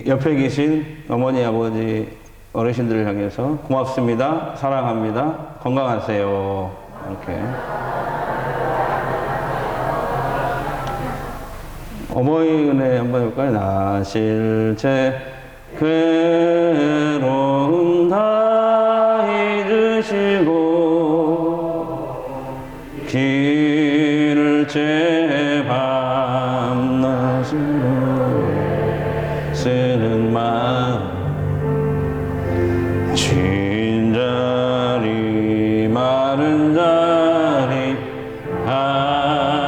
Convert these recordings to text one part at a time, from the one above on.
옆에 계신 어머니, 아버지, 어르신들을 향해서 고맙습니다, 사랑합니다, 건강하세요, 이렇게. 어머니 은혜 한번 해볼까요? 나 실제 괴로움 다 잊으시고 길을 제 밤낮으로 쓰는 마음 쉰 자리 마른 자리 알아내시냐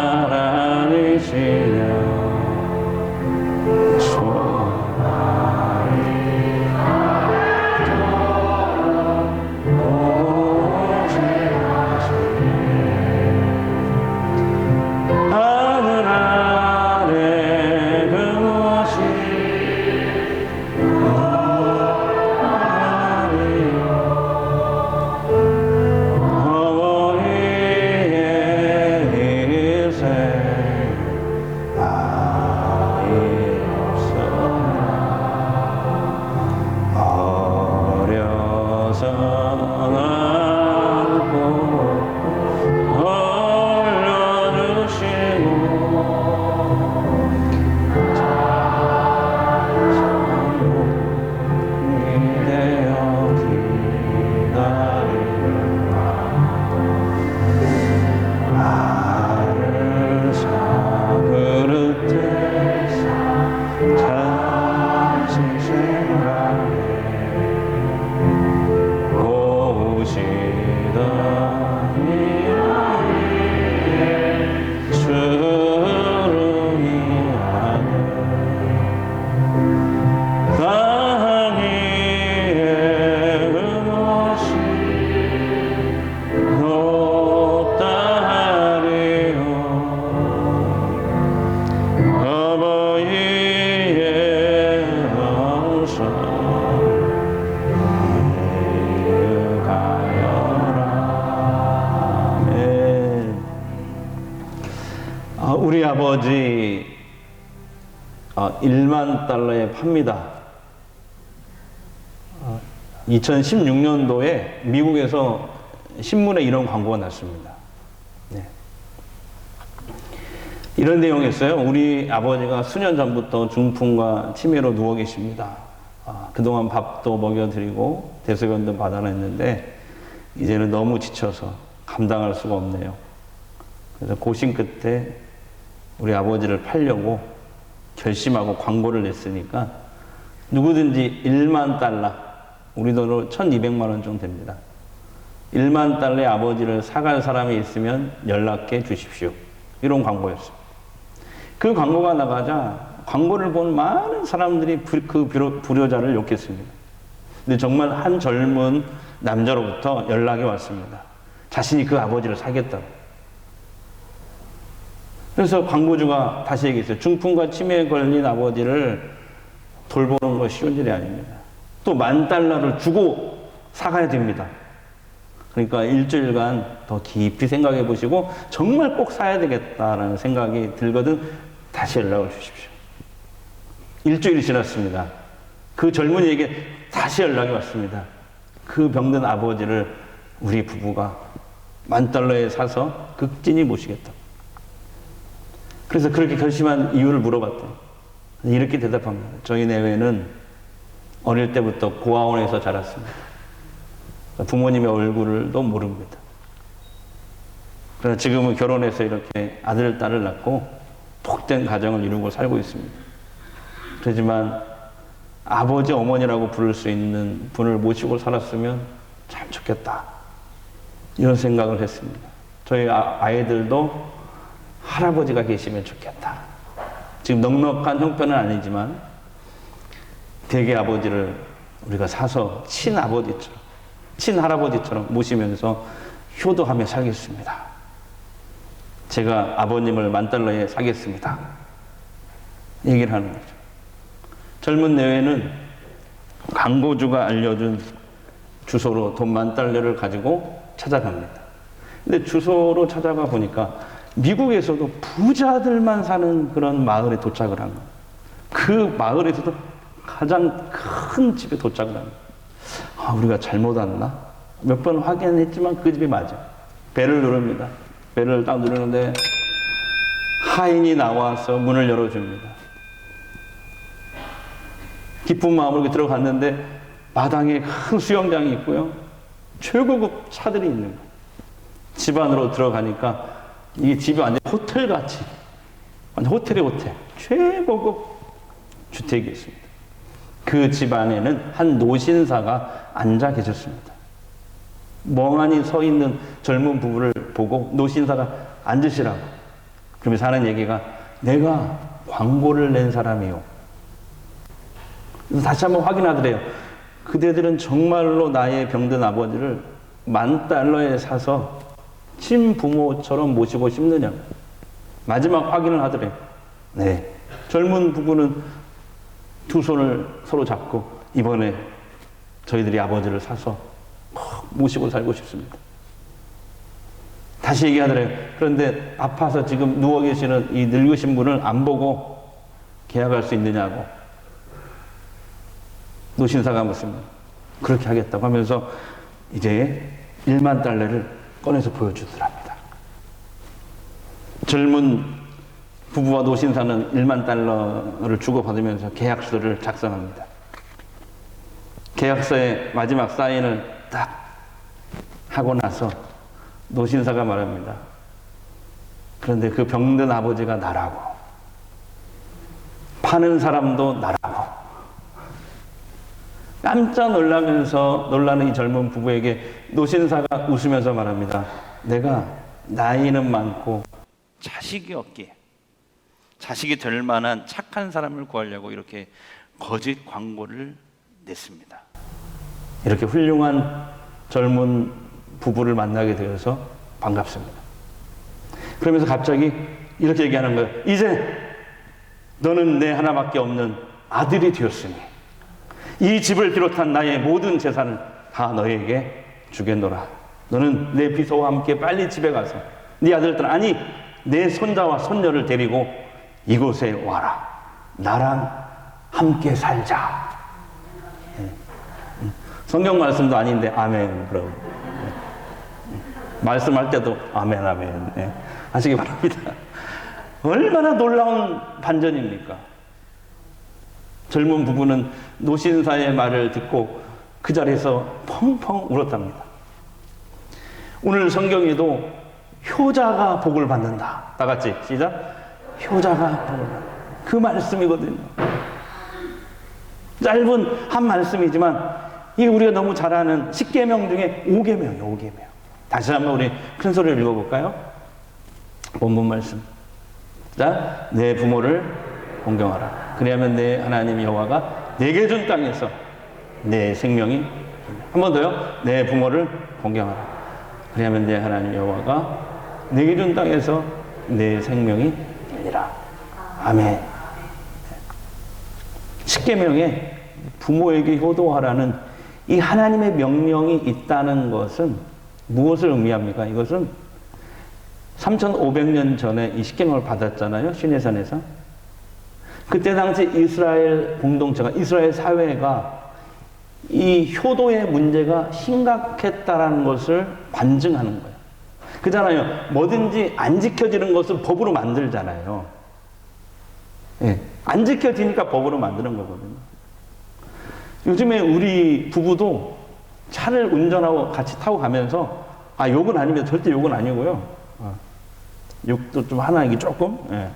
우리 아버지 1만 달러에 팝니다. 2016년도에 미국에서 신문에 이런 광고가 났습니다. 네. 이런 내용이었어요. 우리 아버지가 수년 전부터 중풍과 치매로 누워 계십니다. 그동안 밥도 먹여드리고 대소변도 받아냈는데 이제는 너무 지쳐서 감당할 수가 없네요. 그래서 고심 끝에 우리 아버지를 팔려고 결심하고 광고를 냈으니까 누구든지 1만 달러, 우리 돈으로 1200만 원 정도 됩니다. 1만 달러의 아버지를 사갈 사람이 있으면 연락해 주십시오. 이런 광고였어요. 그 광고가 나가자 광고를 본 많은 사람들이 그 불효자를 욕했습니다. 근데 정말 한 젊은 남자로부터 연락이 왔습니다. 자신이 그 아버지를 사겠다고. 그래서 광고주가 다시 얘기했어요. 중풍과 치매에 걸린 아버지를 돌보는 거 쉬운 일이 아닙니다. 또 $10,000를 주고 사가야 됩니다. 그러니까 일주일간 더 깊이 생각해 보시고 정말 꼭 사야 되겠다라는 생각이 들거든 다시 연락을 주십시오. 일주일이 지났습니다. 그 젊은이에게 다시 연락이 왔습니다. 그 병든 아버지를 우리 부부가 $10,000에 사서 극진히 모시겠다. 그래서 그렇게 결심한 이유를 물어봤더니 이렇게 대답합니다. 저희 내외는 어릴 때부터 고아원에서 자랐습니다. 부모님의 얼굴도 모릅니다. 그래서 지금은 결혼해서 이렇게 아들, 딸을 낳고 복된 가정을 이루고 살고 있습니다. 그렇지만 아버지, 어머니라고 부를 수 있는 분을 모시고 살았으면 참 좋겠다. 이런 생각을 했습니다. 저희 아이들도 할아버지가 계시면 좋겠다. 지금 넉넉한 형편은 아니지만 대개 아버지를 우리가 사서 친아버지처럼, 친할아버지처럼 모시면서 효도하며 살겠습니다. 제가 아버님을 $10,000에 사겠습니다. 얘기를 하는 거죠. 젊은 내외는 광고주가 알려준 주소로 돈 $10,000를 가지고 찾아갑니다. 근데 주소로 찾아가 보니까 미국에서도 부자들만 사는 그런 마을에 도착을 한 거예요. 그 마을에서도 가장 큰 집에 도착을 합니다. 아, 우리가 잘못 왔나? 몇 번 확인했지만 그 집이 맞아. 배를 누릅니다. 배를 딱 누르는데 하인이 나와서 문을 열어줍니다. 기쁜 마음으로 이렇게 들어갔는데 마당에 큰 수영장이 있고요. 최고급 차들이 있는 거예요. 집 안으로 들어가니까 이 집이 완전 호텔같이, 완전 호텔의 호텔, 최고급 주택이 있습니다. 그 집 안에는 한 노신사가 앉아 계셨습니다. 멍하니 서 있는 젊은 부부를 보고 노신사가 앉으시라고. 그러면서 하는 얘기가, 내가 광고를 낸 사람이요. 그래서 다시 한번 확인하더래요. 그대들은 정말로 나의 병든 아버지를 $10,000에 사서 친부모처럼 모시고 싶느냐. 마지막 확인을 하더래요. 네. 젊은 부부는 두 손을 서로 잡고, 이번에 저희들이 아버지를 사서 모시고 살고 싶습니다. 다시 얘기하더래요. 그런데 아파서 지금 누워 계시는 이 늙으신 분을 안 보고 계약할 수 있느냐고. 노신사가 묻습니다. 그렇게 하겠다고 하면서 이제 $10,000,000를 꺼내서 보여주더랍니다. 젊은 부부와 노신사는 $10,000,000를 주고받으면서 계약서를 작성합니다. 계약서에 마지막 사인을 딱 하고 나서 노신사가 말합니다. 그런데 그 병든 아버지가 나라고, 파는 사람도 나라고. 깜짝 놀라는 이 젊은 부부에게 노신사가 웃으면서 말합니다. 내가 나이는 많고 자식이 없기에 자식이 될 만한 착한 사람을 구하려고 이렇게 거짓 광고를 냈습니다. 이렇게 훌륭한 젊은 부부를 만나게 되어서 반갑습니다. 그러면서 갑자기 이렇게 얘기하는 거예요. 이제 너는 내 하나밖에 없는 아들이 되었으니 이 집을 비롯한 나의 모든 재산을 다 너에게 주겠노라. 너는 내 비서와 함께 빨리 집에 가서 네 아들들, 아니 내 손자와 손녀를 데리고 이곳에 와라. 나랑 함께 살자. 성경 말씀도 아닌데 아멘. 그럼 말씀할 때도 아멘 아멘 하시기 바랍니다. 얼마나 놀라운 반전입니까? 젊은 부부는 노신사의 말을 듣고 그 자리에서 펑펑 울었답니다. 오늘 성경에도 효자가 복을 받는다. 다 같이 시작. 효자가 복을 받는다. 그 말씀이거든요. 짧은 한 말씀이지만 이게 우리가 너무 잘 아는 10계명 중에 5계명이에요. 5계명. 다시 한번 우리 큰 소리를 읽어볼까요? 본문 말씀. 자, 내 부모를 공경하라. 그리하면 내 하나님 여호와가 내게 준 땅에서 내 생명이, 한 번 더요. 내 부모를 공경하라. 그리하면 내 하나님 여호와가 내게 준 땅에서 내 생명이 되리라. 아멘. 10계명에 부모에게 효도하라는 이 하나님의 명령이 있다는 것은 무엇을 의미합니까? 이것은 3,500년 전에 이 10계명을 받았잖아요. 시내산에서. 그때 당시 이스라엘 공동체가, 이스라엘 사회가 이 효도의 문제가 심각했다라는 것을 반증하는 거예요. 그잖아요. 뭐든지 안 지켜지는 것을 법으로 만들잖아요. 예. 안 지켜지니까 법으로 만드는 거거든요. 요즘에 우리 부부도 차를 운전하고 같이 타고 가면서, 욕은 아닙니다. 절대 욕은 아니고요. 욕도 좀 하나, 이게 조금, 예.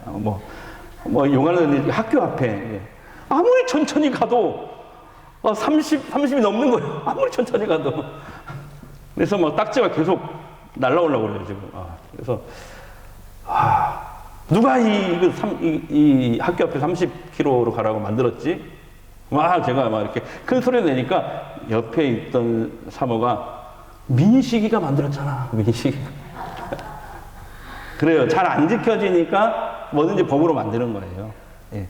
용하는 학교 앞에, 예. 아무리 천천히 가도 30이 넘는 거예요. 아무리 천천히 가도. 그래서 막 딱지가 계속 날라오려고 그래요, 지금. 그래서, 누가 이 학교 앞에 30km로 가라고 만들었지? 제가 막 이렇게 큰 소리 내니까 옆에 있던 사모가 민식이가 만들었잖아. 민식이. 그래요. 잘 안 지켜지니까 뭐든지 법으로 만드는 거예요. 예.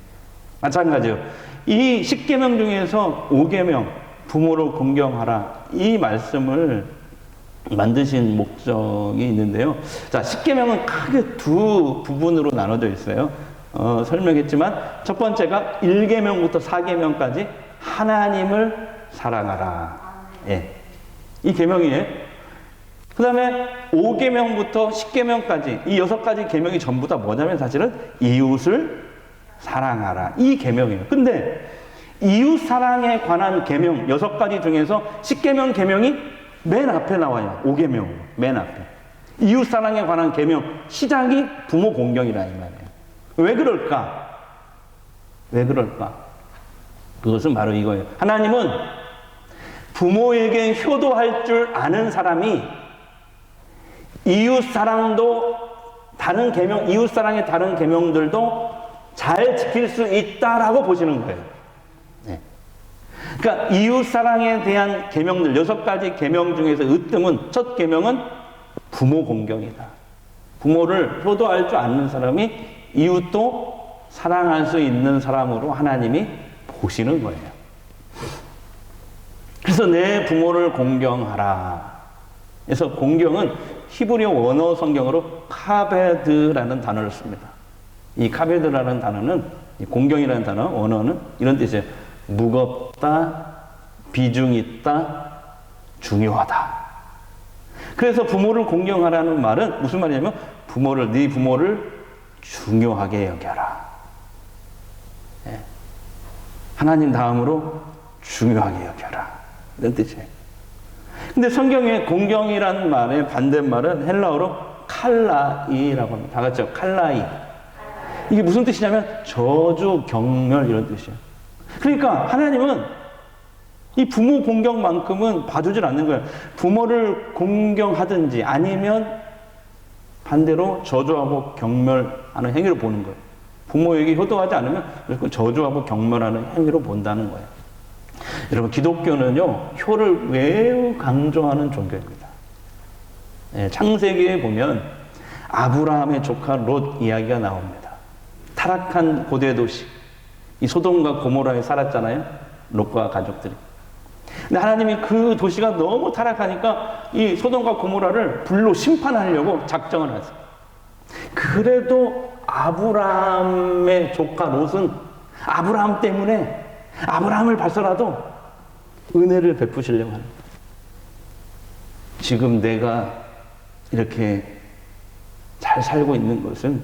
마찬가지예요. 이 10계명 중에서 5계명, 부모를 공경하라. 이 말씀을 만드신 목적이 있는데요. 자, 10계명은 크게 두 부분으로 나눠져 있어요. 설명했지만 첫 번째가 1계명부터 4계명까지 하나님을 사랑하라. 예. 이 계명이에요. 그 다음에 5계명부터 10계명까지 이 6가지 계명이 전부 다 뭐냐면 사실은 이웃을 사랑하라. 이 계명이에요. 근데 이웃 사랑에 관한 계명 6가지 중에서 10계명 계명이 맨 앞에 나와요. 5계명 맨 앞에. 이웃 사랑에 관한 계명 시작이 부모 공경이라 이 말이에요. 왜 그럴까? 왜 그럴까? 그것은 바로 이거예요. 하나님은 부모에게 효도할 줄 아는 사람이 이웃 사랑도 다른 계명, 이웃 사랑의 다른 계명들도 잘 지킬 수 있다라고 보시는 거예요. 네. 그러니까 이웃 사랑에 대한 계명들 6가지 계명 중에서 으뜸은 첫 계명은 부모 공경이다. 부모를 효도할 줄 아는 사람이 이웃도 사랑할 수 있는 사람으로 하나님이 보시는 거예요. 그래서 내 부모를 공경하라. 그래서 공경은 히브리어 원어 성경으로 카베드라는 단어를 씁니다. 이 카베드라는 단어는 공경이라는 단어 원어는 이런 뜻이에요. 무겁다, 비중 있다, 중요하다. 그래서 부모를 공경하라는 말은 무슨 말이냐면 네 부모를 중요하게 여겨라. 예. 하나님 다음으로 중요하게 여겨라. 이런 뜻이에요. 근데 성경에 공경이라는 말의 반대말은 헬라어로 칼라이라고 합니다. 다 같이요. 칼라이. 이게 무슨 뜻이냐면 저주, 경멸 이런 뜻이에요. 그러니까 하나님은 이 부모 공경만큼은 봐주질 않는 거예요. 부모를 공경하든지 아니면 반대로 저주하고 경멸하는 행위로 보는 거예요. 부모에게 효도하지 않으면 저주하고 경멸하는 행위로 본다는 거예요. 여러분 기독교는요 효를 매우 강조하는 종교입니다. 예, 창세기에 보면 아브라함의 조카 롯 이야기가 나옵니다. 타락한 고대 도시 이 소돔과 고모라에 살았잖아요. 롯과 가족들이. 근데 하나님이 그 도시가 너무 타락하니까 이 소돔과 고모라를 불로 심판하려고 작정을 하세요. 그래도 아브라함의 조카 롯은 아브라함 때문에 아브라함을 봐서라도 은혜를 베푸시려고 합니다. 지금 내가 이렇게 잘 살고 있는 것은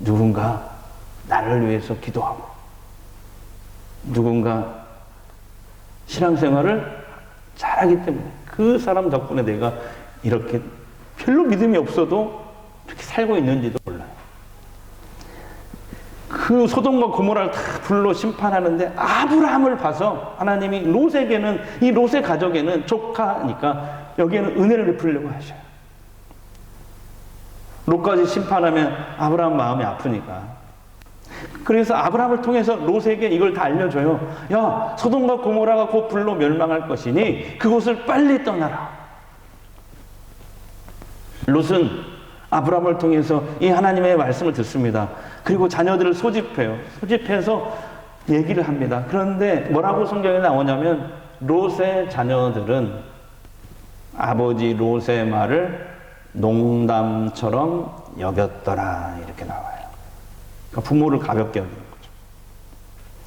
누군가 나를 위해서 기도하고 누군가 신앙생활을 잘하기 때문에 그 사람 덕분에 내가 이렇게 별로 믿음이 없어도 이렇게 살고 있는지도 몰라요. 그 소돔과 고모라를 다 불로 심판하는데 아브라함을 봐서 하나님이 롯에게는 이 롯의 가족에는 조카니까 여기에는 은혜를 베풀려고 하셔요. 롯까지 심판하면 아브라함 마음이 아프니까. 그래서 아브라함을 통해서 롯에게 이걸 다 알려줘요. 야, 소돔과 고모라가 곧 불로 멸망할 것이니 그곳을 빨리 떠나라. 롯은 아브라함을 통해서 이 하나님의 말씀을 듣습니다. 그리고 자녀들을 소집해요. 소집해서 얘기를 합니다. 그런데 뭐라고 성경에 나오냐면 롯의 자녀들은 아버지 롯의 말을 농담처럼 여겼더라 이렇게 나와요. 그러니까 부모를 가볍게 여기는 거죠.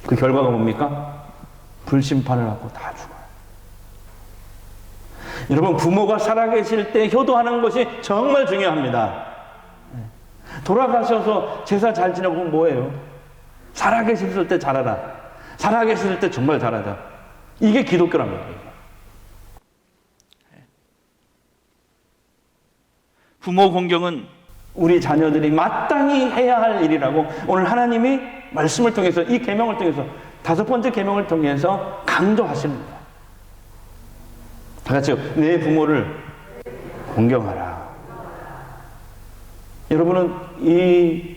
그 결과가 뭡니까? 불심판을 하고 다 죽어요. 여러분 부모가 살아계실 때 효도하는 것이 정말 중요합니다. 돌아가셔서 제사 잘 지내고 뭐예요? 살아계실 때 잘하라. 살아계실 때 정말 잘하자. 이게 기독교랍니다. 부모 공경은 우리 자녀들이 마땅히 해야 할 일이라고 오늘 하나님이 말씀을 통해서 이 계명을 통해서 5번째 계명을 통해서 강조하십니다. 다 같이요. 내 부모를 공경하라. 여러분은 이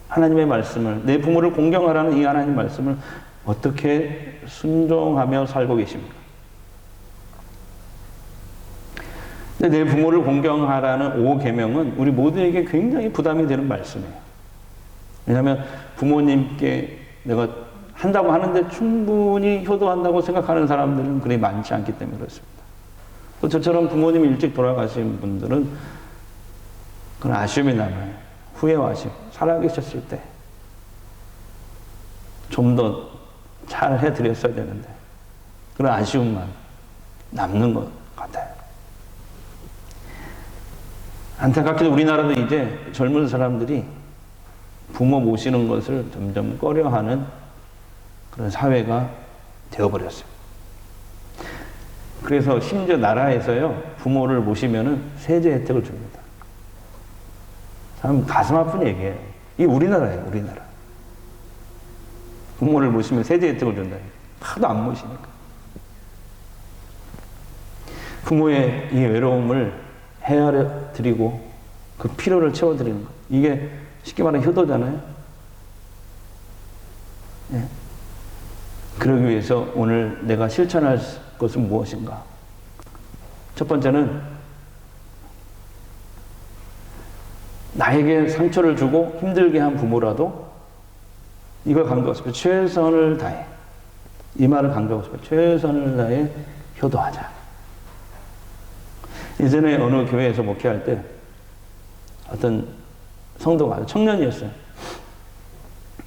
하나님의 말씀을 내 부모를 공경하라는 이 하나님의 말씀을 어떻게 순종하며 살고 계십니까? 내 부모를 공경하라는 5계명은 우리 모두에게 굉장히 부담이 되는 말씀이에요. 왜냐하면 부모님께 내가 한다고 하는데 충분히 효도한다고 생각하는 사람들은 그리 많지 않기 때문에 그렇습니다. 또 저처럼 부모님이 일찍 돌아가신 분들은 그런 아쉬움이 남아요. 후회하시고 살아계셨을 때 좀 더 잘 해드렸어야 되는데 그런 아쉬움만 남는 것 같아요. 안타깝게도 우리나라도 이제 젊은 사람들이 부모 모시는 것을 점점 꺼려하는 그런 사회가 되어버렸어요. 그래서 심지어 나라에서요, 부모를 모시면은 세제 혜택을 줍니다. 참 가슴 아픈 얘기예요. 이게 우리나라예요, 우리나라. 부모를 모시면 세제 혜택을 준다. 하도 안 모시니까. 부모의 이 외로움을 헤아려 드리고 그 필요를 채워드리는 것. 이게 쉽게 말하면 효도잖아요. 예. 그러기 위해서 오늘 내가 실천할 것은 무엇인가? 첫 번째는 나에게 상처를 주고 힘들게 한 부모라도 이걸 강조하고 싶어요. 최선을 다해. 이 말을 강조하고 싶어요. 최선을 다해 효도하자. 예전에 어느 교회에서 목회할 때 어떤 성도가 청년이었어요.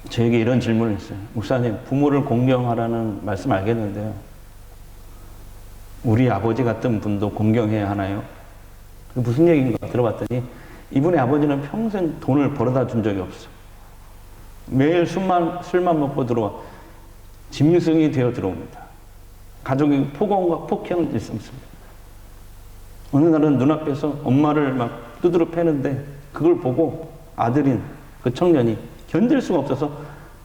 저에게 이런 질문을 했어요. 목사님, 부모를 공경하라는 말씀 알겠는데요. 우리 아버지 같은 분도 공경해야 하나요? 무슨 얘기인가 들어봤더니 이분의 아버지는 평생 돈을 벌어다 준 적이 없어. 매일 술만 먹고 들어와. 짐승이 되어 들어옵니다. 가족이 폭언과 폭행을 일삼습니다. 어느 날은 눈앞에서 엄마를 막 두드러 패는데 그걸 보고 아들인 그 청년이 견딜 수가 없어서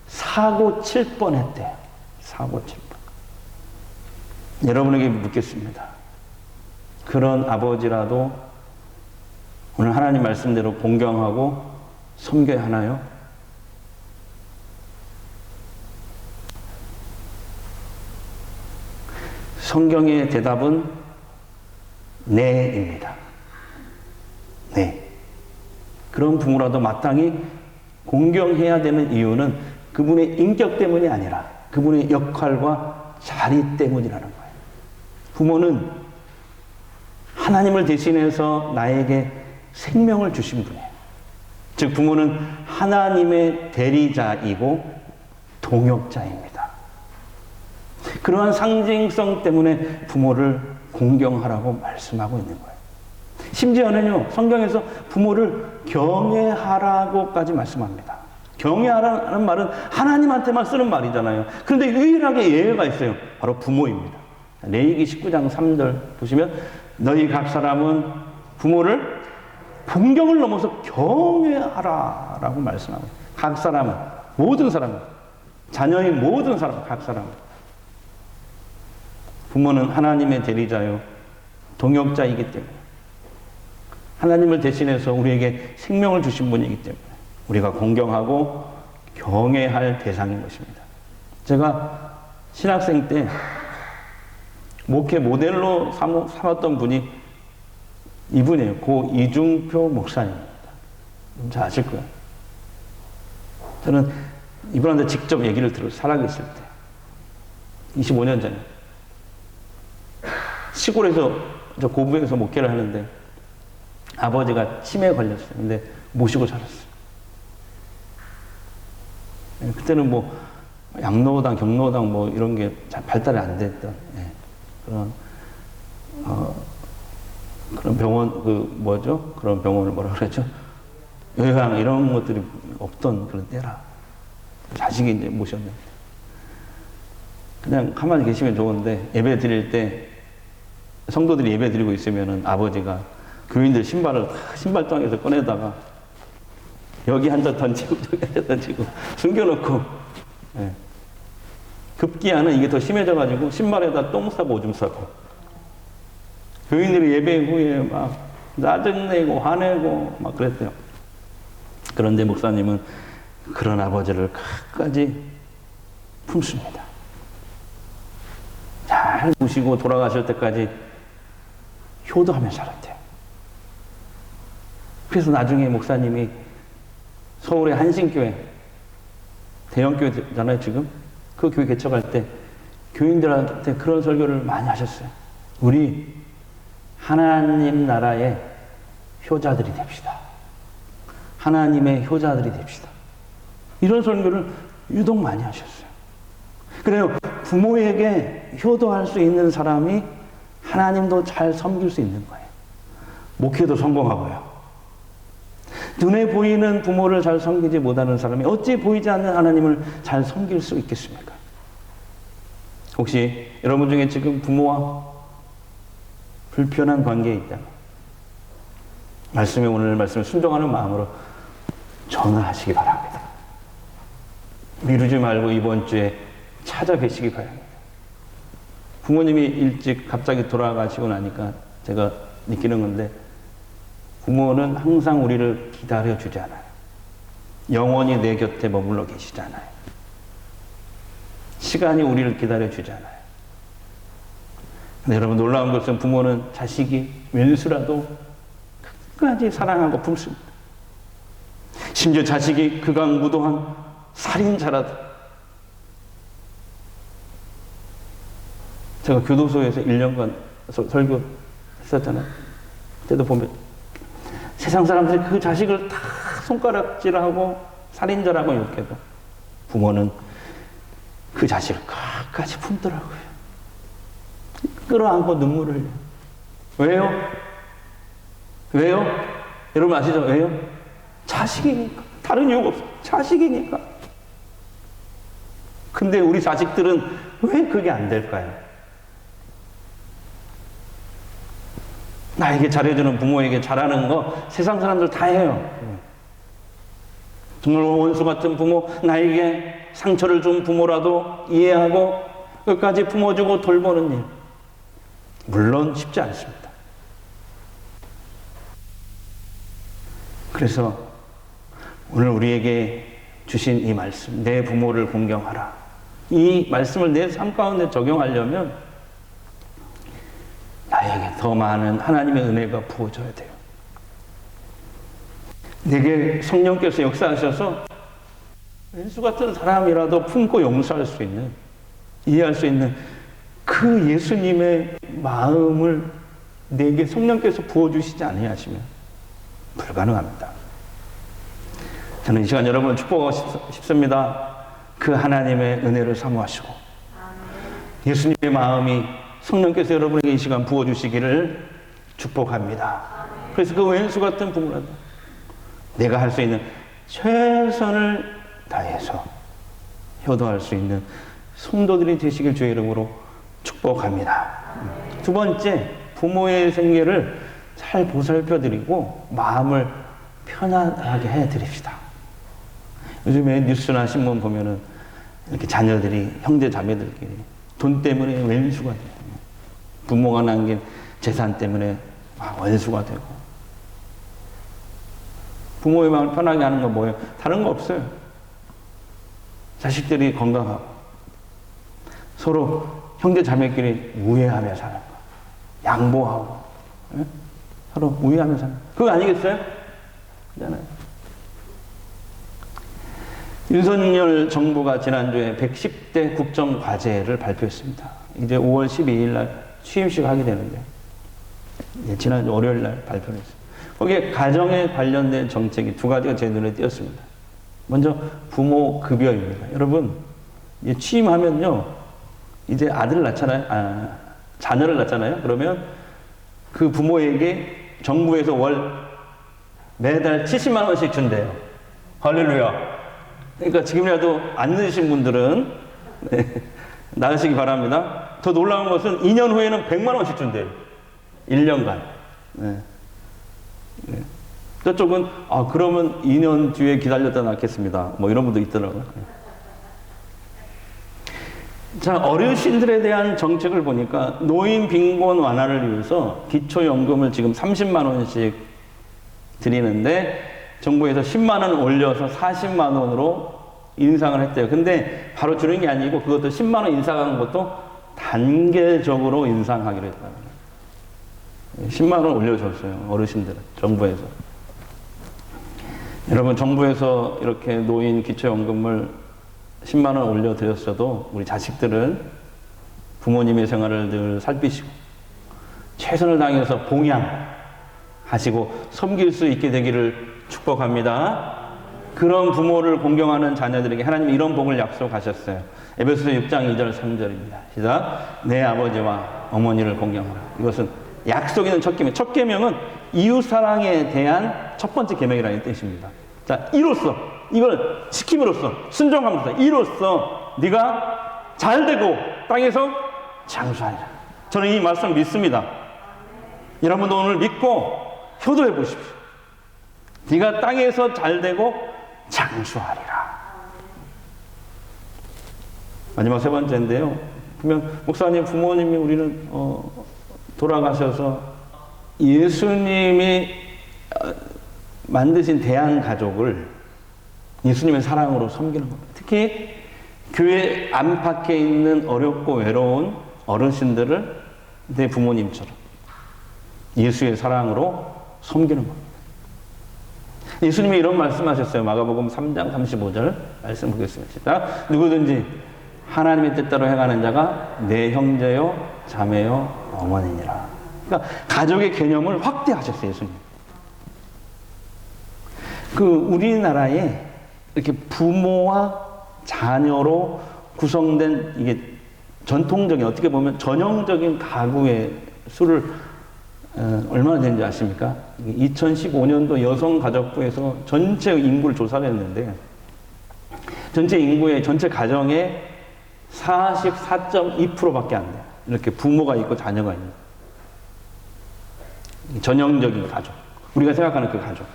사고 칠 뻔했대요. 사고 칠 뻔. 여러분에게 묻겠습니다. 그런 아버지라도 오늘 하나님 말씀대로 공경하고 섬겨야 하나요? 성경의 대답은 네입니다. 네. 그런 부모라도 마땅히 공경해야 되는 이유는 그분의 인격 때문이 아니라 그분의 역할과 자리 때문이라는 거예요. 부모는 하나님을 대신해서 나에게 생명을 주신 분이에요. 즉 부모는 하나님의 대리자이고 동역자입니다. 그러한 상징성 때문에 부모를 공경하라고 말씀하고 있는 거예요. 심지어는요, 성경에서 부모를 경외하라고까지 말씀합니다. 경외하라는 말은 하나님한테만 쓰는 말이잖아요. 그런데 유일하게 예외가 있어요. 바로 부모입니다. 레위기 19장 3절 보시면 너희 각 사람은 부모를 공경을 넘어서 경외하라라고 말씀하고 있어요. 각 사람은, 모든 사람은, 자녀인 모든 사람, 각 사람은. 부모는 하나님의 대리자요, 동역자이기 때문에 하나님을 대신해서 우리에게 생명을 주신 분이기 때문에 우리가 공경하고 경외할 대상인 것입니다. 제가 신학생 때 목회 모델로 삼았던 분이 이분이에요. 고 이중표 목사님입니다. 잘 아실 거예요. 저는 이분한테 직접 얘기를 들었어요. 살아계실 때. 25년 전에. 시골에서, 저 고부에서 목회를 하는데 아버지가 치매에 걸렸어요. 근데 모시고 살았어요. 그때는 뭐 양로당, 경로당 뭐 이런 게 잘 발달이 안 됐던 그런 병원, 그런 병원을 뭐라 그러죠? 요양 이런 것들이 없던 그런 때라. 자식이 이제 모셨는데. 그냥 가만히 계시면 좋은데 예배 드릴 때 성도들이 예배 드리고 있으면은 아버지가 교인들 신발을 신발장에서 꺼내다가 여기 한 장 던지고 저기 한 장 던지고 숨겨놓고, 예. 급기야는 이게 더 심해져가지고 신발에다 똥 싸고 오줌 싸고 교인들이 예배 후에 막 짜증내고 화내고 막 그랬대요. 그런데 목사님은 그런 아버지를 끝까지 품습니다. 잘 모시고 돌아가실 때까지 효도하며 살았대요. 그래서 나중에 목사님이 서울의 한신교회, 대형교회잖아요, 지금. 그 교회 개척할 때 교인들한테 그런 설교를 많이 하셨어요. 우리 하나님 나라의 효자들이 됩시다. 하나님의 효자들이 됩시다. 이런 설교를 유독 많이 하셨어요. 그래요. 부모에게 효도할 수 있는 사람이 하나님도 잘 섬길 수 있는 거예요. 목회도 성공하고요. 눈에 보이는 부모를 잘 섬기지 못하는 사람이 어찌 보이지 않는 하나님을 잘 섬길 수 있겠습니까? 혹시 여러분 중에 지금 부모와 불편한 관계에 있다면 오늘 말씀에 순종하는 마음으로 전화하시기 바랍니다. 미루지 말고 이번 주에 찾아뵈시기 바랍니다. 부모님이 일찍 갑자기 돌아가시고 나니까 제가 느끼는 건데, 부모는 항상 우리를 기다려주지 않아요. 영원히 내 곁에 머물러 계시지 않아요. 시간이 우리를 기다려주지 않아요. 근데 여러분, 놀라운 것은 부모는 자식이 왼수라도 끝까지 사랑하고 품습니다. 심지어 자식이 극악무도한 살인자라도. 제가 교도소에서 1년간 설교했었잖아요. 그때도 보면 세상 사람들이 그 자식을 다 손가락질하고 살인자라고 욕해도 부모는 그 자식을 끝까지 품더라고요. 끌어안고 눈물을 흘려요. 왜요? 왜요? 여러분 아시죠? 왜요? 자식이니까. 다른 이유가 없어요. 자식이니까. 근데 우리 자식들은 왜 그게 안 될까요? 나에게 잘해주는 부모에게 잘하는 거 세상 사람들 다 해요. 정말 원수 같은 부모, 나에게 상처를 준 부모라도 이해하고 끝까지 품어주고 돌보는 일. 물론 쉽지 않습니다. 그래서 오늘 우리에게 주신 이 말씀, 내 부모를 공경하라. 이 말씀을 내 삶 가운데 적용하려면 나에게 더 많은 하나님의 은혜가 부어져야 돼요. 내게 성령께서 역사하셔서 왼수 같은 사람이라도 품고 용서할 수 있는, 이해할 수 있는 그 예수님의 마음을 내게 성령께서 부어주시지 아니하시면 불가능합니다. 저는 이 시간 여러분을 축복하고 싶습니다. 그 하나님의 은혜를 사모하시고 예수님의 마음이 성령께서 여러분에게 이 시간 부어주시기를 축복합니다. 그래서 그 왼수 같은 부모라도 내가 할 수 있는 최선을 다해서 효도할 수 있는 성도들이 되시길 주의 이름으로 축복합니다. 두 번째, 부모의 생계를 잘 보살펴드리고 마음을 편안하게 해드립시다. 요즘에 뉴스나 신문 보면은 이렇게 자녀들이, 형제 자매들끼리 돈 때문에 왼수가 돼요. 부모가 남긴 재산 때문에 원수가 되고. 부모의 마음을 편하게 하는 건 뭐예요? 다른 거 없어요. 자식들이 건강하고 서로 형제 자매끼리 우애하며 사는 거, 양보하고, 예? 서로 우애하며 사는 거. 그거 아니겠어요? 그잖아요. 윤석열 정부가 지난주에 110대 국정과제를 발표했습니다. 이제 5월 12일 날 취임식 하게 되는데, 지난주 월요일 날 발표를 했어요. 거기에 가정에 관련된 정책이 두 가지가 제 눈에 띄었습니다. 먼저 부모 급여입니다. 여러분, 취임하면요, 이제 아들을 낳잖아요. 자녀를 낳잖아요. 그러면 그 부모에게 정부에서 매달 70만 원씩 준대요. 할렐루야. 그러니까 지금이라도 안 넣으신 분들은 나으시기 바랍니다. 더 놀라운 것은 2년 후에는 100만 원씩 준대요. 1년간. 네. 네. 저쪽은 그러면 2년 뒤에 기다렸다 낳겠습니다. 뭐 이런 분도 있더라고요. 자, 어르신들에 대한 정책을 보니까 노인 빈곤 완화를 위해서 기초연금을 지금 30만 원씩 드리는데 정부에서 10만 원 올려서 40만 원으로 인상을 했대요. 근데 바로 주는 게 아니고 그것도 10만 원 인상하는 것도 단계적으로 인상하기로 했다는 거예요. 10만 원 올려줬어요. 어르신들은, 정부에서. 여러분, 정부에서 이렇게 노인 기초연금을 10만 원 올려드렸어도 우리 자식들은 부모님의 생활을 늘 살피시고 최선을 다해서 봉양하시고 섬길 수 있게 되기를 축복합니다. 그런 부모를 공경하는 자녀들에게 하나님이 이런 복을 약속하셨어요. 에베소서 6장 2절 3절입니다. 시작. 내 아버지와 어머니를 공경하라. 이것은 약속 있는 첫 계명. 첫 계명은 이웃 사랑에 대한 첫 번째 계명이라는 뜻입니다. 자, 이로써 이걸 시킴으로써 순종함으로써 이로써 네가 잘되고 땅에서 장수하리라. 저는 이 말씀 믿습니다. 여러분도 오늘 믿고 효도해 보십시오. 네가 땅에서 잘되고 장수하리라. 마지막 세 번째인데요. 분명 목사님 부모님이 우리는 돌아가셔서 예수님이 만드신 대한가족을 예수님의 사랑으로 섬기는 겁니다. 특히 교회 안팎에 있는 어렵고 외로운 어르신들을 내 부모님처럼 예수의 사랑으로 섬기는 겁니다. 예수님이 이런 말씀하셨어요. 마가복음 3장 35절 말씀 보겠습니다. 누구든지 하나님의 뜻대로 행하는 자가 내 형제요 자매요 어머니니라. 그러니까 가족의 개념을 확대하셨어요. 예수님. 우리나라에 이렇게 부모와 자녀로 구성된 이게 전통적인 어떻게 보면 전형적인 가구의 수를 얼마나 되는지 아십니까? 2015년도 여성가족부에서 전체 인구를 조사를 했는데 전체 인구의 전체 가정의 44.2%밖에 안 돼요. 이렇게 부모가 있고 자녀가 있는 전형적인 가족. 우리가 생각하는 그 가족.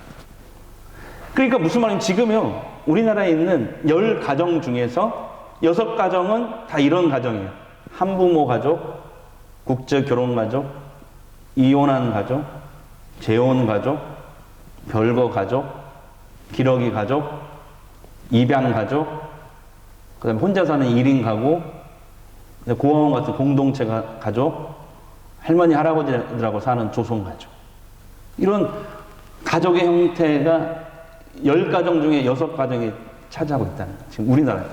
그러니까 무슨 말이냐면 지금요 우리나라에 있는 10가정 중에서 6가정은 다 이런 가정이에요. 한부모 가족, 국제 결혼 가족, 이혼한 가족, 재혼 가족, 별거 가족, 기러기 가족, 입양 가족, 그 다음에 혼자 사는 1인 가구, 고아원 같은 공동체 가족, 할머니 할아버지들하고 사는 조성 가족. 이런 가족의 형태가 10가정 중에 6가정이 차지하고 있다는 거예요. 지금 우리나라에.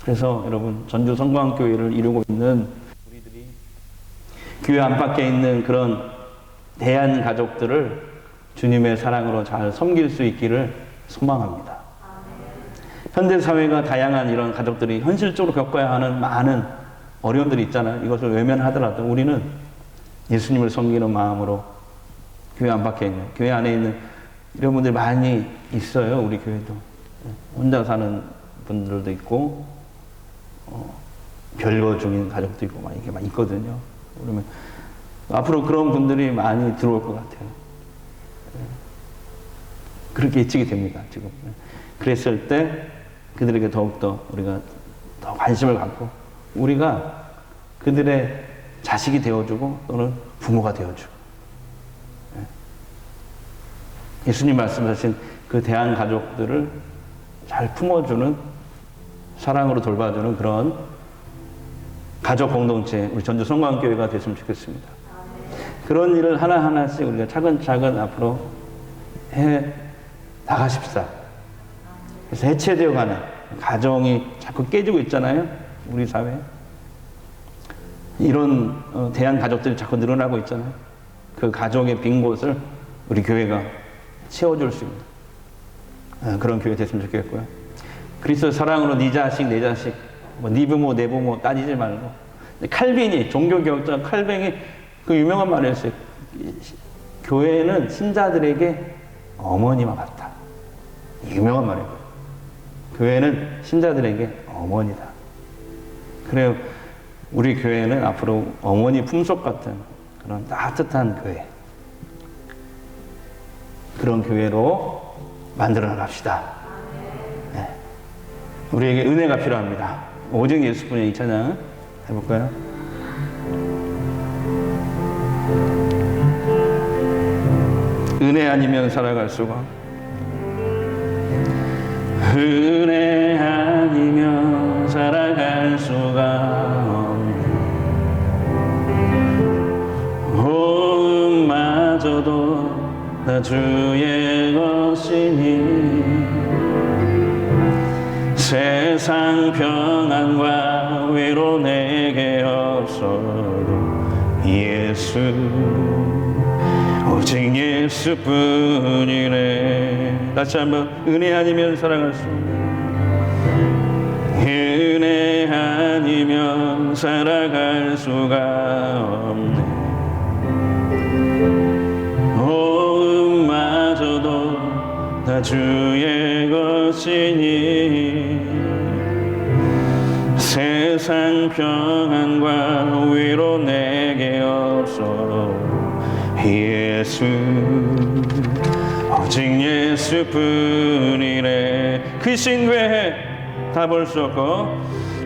그래서 여러분 전주 성광교회를 이루고 있는 우리들이 교회 안팎에 있는 그런 대한 가족들을 주님의 사랑으로 잘 섬길 수 있기를 소망합니다. 현대사회가 다양한 이런 가족들이 현실적으로 겪어야 하는 많은 어려움들이 있잖아요. 이것을 외면하더라도 우리는 예수님을 섬기는 마음으로 교회 안팎에 있는, 교회 안에 있는 이런 분들이 많이 있어요. 우리 교회도. 혼자 사는 분들도 있고, 별거 중인 가족도 있고, 이게 막 있거든요. 그러면 앞으로 그런 분들이 많이 들어올 것 같아요. 그렇게 예측이 됩니다, 지금. 그랬을 때 그들에게 더욱더 우리가 더 관심을 갖고, 우리가 그들의 자식이 되어주고, 또는 부모가 되어주고, 예수님 말씀하신 그 대한 가족들을 잘 품어주는, 사랑으로 돌봐주는 그런 가족 공동체, 우리 전주 성광교회가 됐으면 좋겠습니다. 그런 일을 하나하나씩 우리가 차근차근 앞으로 해 나가십시다. 그래서 해체되어가는 가정이 자꾸 깨지고 있잖아요. 우리 사회에. 이런 대한 가족들이 자꾸 늘어나고 있잖아요. 그 가족의 빈 곳을 우리 교회가 채워줄 수 있는 그런 교회 됐으면 좋겠고요. 그리스도 사랑으로 네 자식 내 자식, 네 부모 내 부모 따지지 말고, 칼빈이, 종교개혁자 칼빈이 그 유명한 말을 했어요. 교회는 신자들에게 어머니와 같다. 유명한 말이에요. 교회는 신자들에게 어머니다. 그래요. 우리 교회는 앞으로 어머니 품속 같은 그런 따뜻한 교회, 그런 교회로 만들어 나갑시다. 네. 우리에게 은혜가 필요합니다. 오직 예수뿐의 이 찬양 해볼까요? 은혜 아니면 살아갈 수가, 은혜 아니면 살아갈 수가 없네. 호흡마저도 나 주의 것이니, 세상 평안과 위로 내게 없어도 예수 오직 예수뿐이네. 다시 한번 은혜 아니면 살아갈 수 없네. 은혜 아니면 살아갈 수가 없네. 마저도 다 주의 것이니 세상 평안과 위로 내게 없어. 예수 오직 예수뿐이래. 그 신 외에 다 볼 수 없고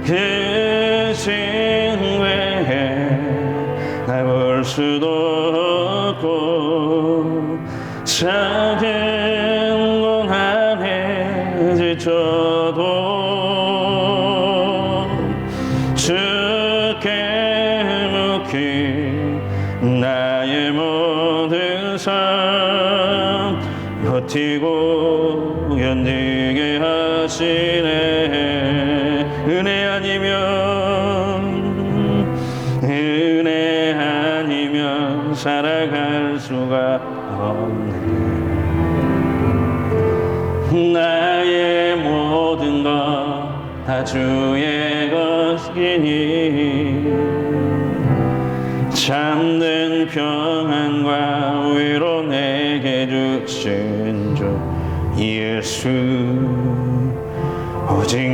그 신 외에 다 볼 수도 없고 작은 고난에 지쳐도 주께 묵힌 나의 모든 삶 버티고 견디게 하시네. 은혜 아니면 살아갈 수가 없네. 나의 모든 것 다 주의 것이니 참된 평안과 위로 내게 주신 주 예수 오직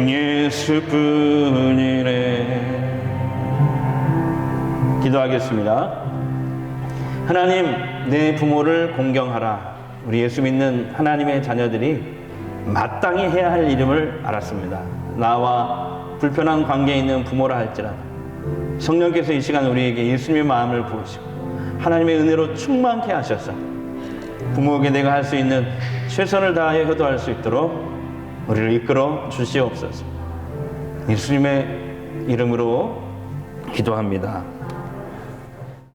예수뿐이래. 기도하겠습니다. 하나님, 내 부모를 공경하라. 우리 예수 믿는 하나님의 자녀들이 마땅히 해야 할 일임을 알았습니다. 나와 불편한 관계에 있는 부모라 할지라도 성령께서 이 시간 우리에게 예수님의 마음을 부으시고 하나님의 은혜로 충만케 하셔서 부모에게 내가 할 수 있는 최선을 다하여 효도할 수 있도록 우리를 이끌어 주시옵소서. 예수님의 이름으로 기도합니다.